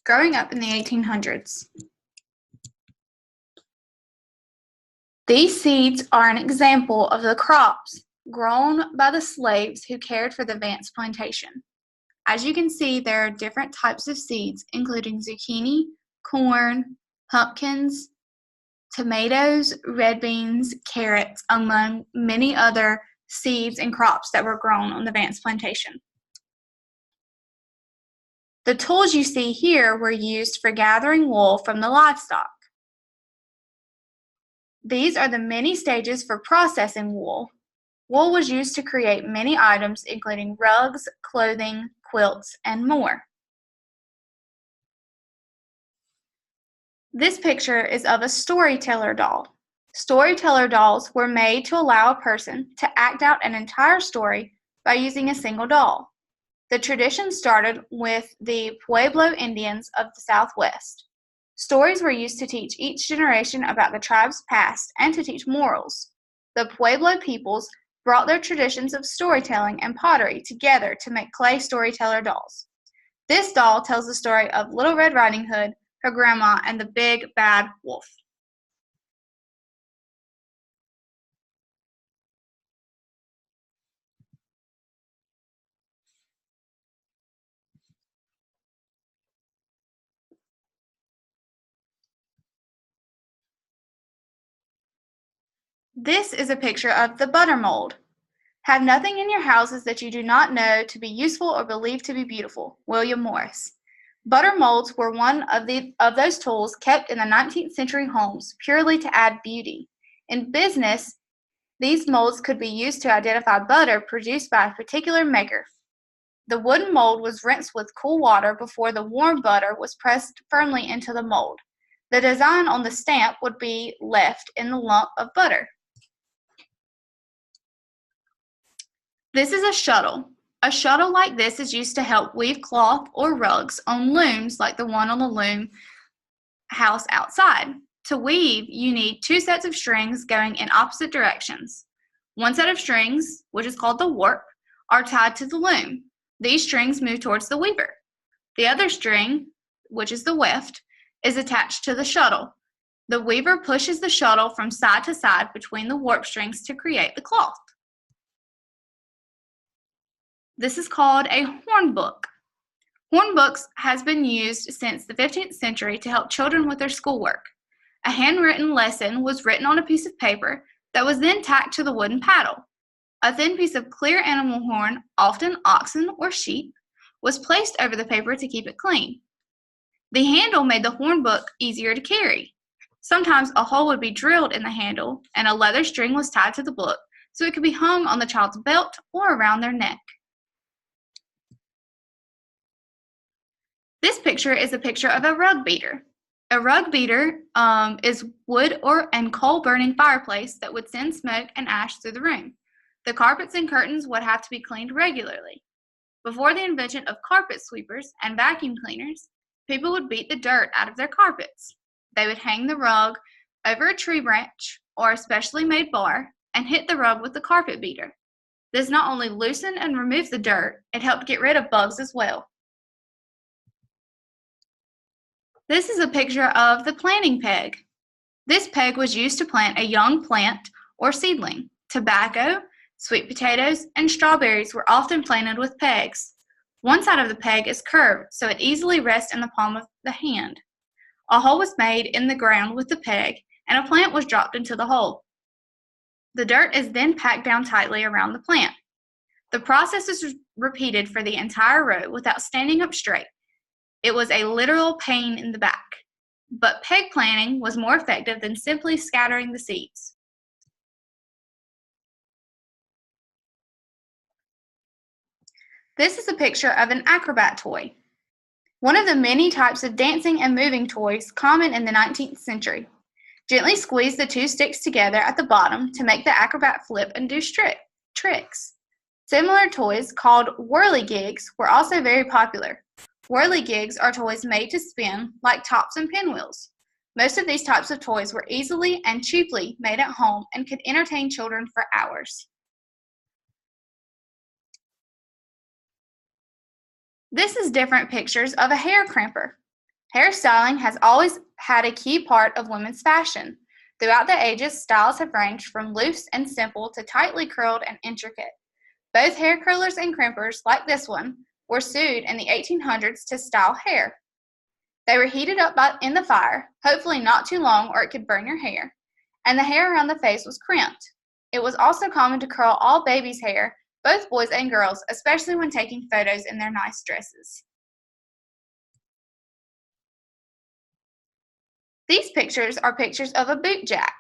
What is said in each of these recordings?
Growing up in the 1800s. These seeds are an example of the crops grown by the slaves who cared for the Vance plantation. As you can see, there are different types of seeds, including zucchini, corn, pumpkins, tomatoes, red beans, carrots, among many other seeds and crops that were grown on the Vance plantation. The tools you see here were used for gathering wool from the livestock. These are the many stages for processing wool. Wool was used to create many items, including rugs, clothing, quilts, and more. This picture is of a storyteller doll. Storyteller dolls were made to allow a person to act out an entire story by using a single doll. The tradition started with the Pueblo Indians of the Southwest. Stories were used to teach each generation about the tribe's past and to teach morals. The Pueblo peoples brought their traditions of storytelling and pottery together to make clay storyteller dolls. This doll tells the story of Little Red Riding Hood, her grandma, and the big bad wolf. This is a picture of the butter mold. Have nothing in your houses that you do not know to be useful or believe to be beautiful. William Morris. Butter molds were one of those tools kept in the 19th century homes purely to add beauty. In business, these molds could be used to identify butter produced by a particular maker. The wooden mold was rinsed with cool water before the warm butter was pressed firmly into the mold. The design on the stamp would be left in the lump of butter. This is a shuttle. A shuttle like this is used to help weave cloth or rugs on looms like the one on the loom house outside. To weave, you need two sets of strings going in opposite directions. One set of strings, which is called the warp, are tied to the loom. These strings move towards the weaver. The other string, which is the weft, is attached to the shuttle. The weaver pushes the shuttle from side to side between the warp strings to create the cloth. This is called a hornbook. Hornbooks has been used since the 15th century to help children with their schoolwork. A handwritten lesson was written on a piece of paper that was then tacked to the wooden paddle. A thin piece of clear animal horn, often oxen or sheep, was placed over the paper to keep it clean. The handle made the hornbook easier to carry. Sometimes a hole would be drilled in the handle and a leather string was tied to the book so it could be hung on the child's belt or around their neck. This picture is a picture of a rug beater. A rug beater is wood and coal-burning fireplace that would send smoke and ash through the room. The carpets and curtains would have to be cleaned regularly. Before the invention of carpet sweepers and vacuum cleaners, people would beat the dirt out of their carpets. They would hang the rug over a tree branch or a specially made bar and hit the rug with the carpet beater. This not only loosened and removed the dirt, it helped get rid of bugs as well. This is a picture of the planting peg. This peg was used to plant a young plant or seedling. Tobacco, sweet potatoes, and strawberries were often planted with pegs. One side of the peg is curved, so it easily rests in the palm of the hand. A hole was made in the ground with the peg, and a plant was dropped into the hole. The dirt is then packed down tightly around the plant. The process is repeated for the entire row without standing up straight. It was a literal pain in the back, but peg planting was more effective than simply scattering the seeds. This is a picture of an acrobat toy, one of the many types of dancing and moving toys common in the 19th century. Gently squeeze the two sticks together at the bottom to make the acrobat flip and do tricks. Similar toys called whirligigs were also very popular. Whirligigs are toys made to spin like tops and pinwheels. Most of these types of toys were easily and cheaply made at home and could entertain children for hours. This is different pictures of a hair crimper. Hairstyling has always had a key part of women's fashion. Throughout the ages, styles have ranged from loose and simple to tightly curled and intricate. Both hair curlers and crimpers, like this one, were sewed in the 1800s to style hair. They were heated up in the fire, hopefully not too long or it could burn your hair, and the hair around the face was crimped. It was also common to curl all babies' hair, both boys and girls, especially when taking photos in their nice dresses. These pictures are pictures of a boot jack.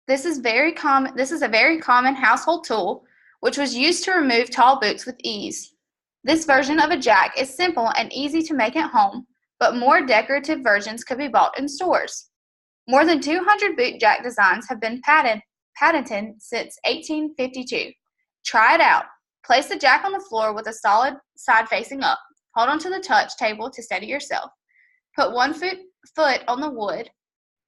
This is a very common household tool which was used to remove tall boots with ease. This version of a jack is simple and easy to make at home, but more decorative versions could be bought in stores. More than 200 boot jack designs have been patented since 1852. Try it out. Place the jack on the floor with a solid side facing up. Hold onto the touch table to steady yourself. Put one foot on the wood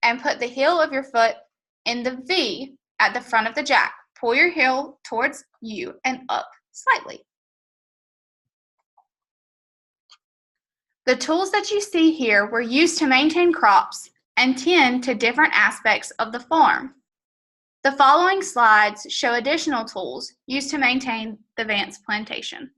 and put the heel of your foot in the V at the front of the jack. Pull your heel towards you and up slightly. The tools that you see here were used to maintain crops and tend to different aspects of the farm. The following slides show additional tools used to maintain the Vance plantation.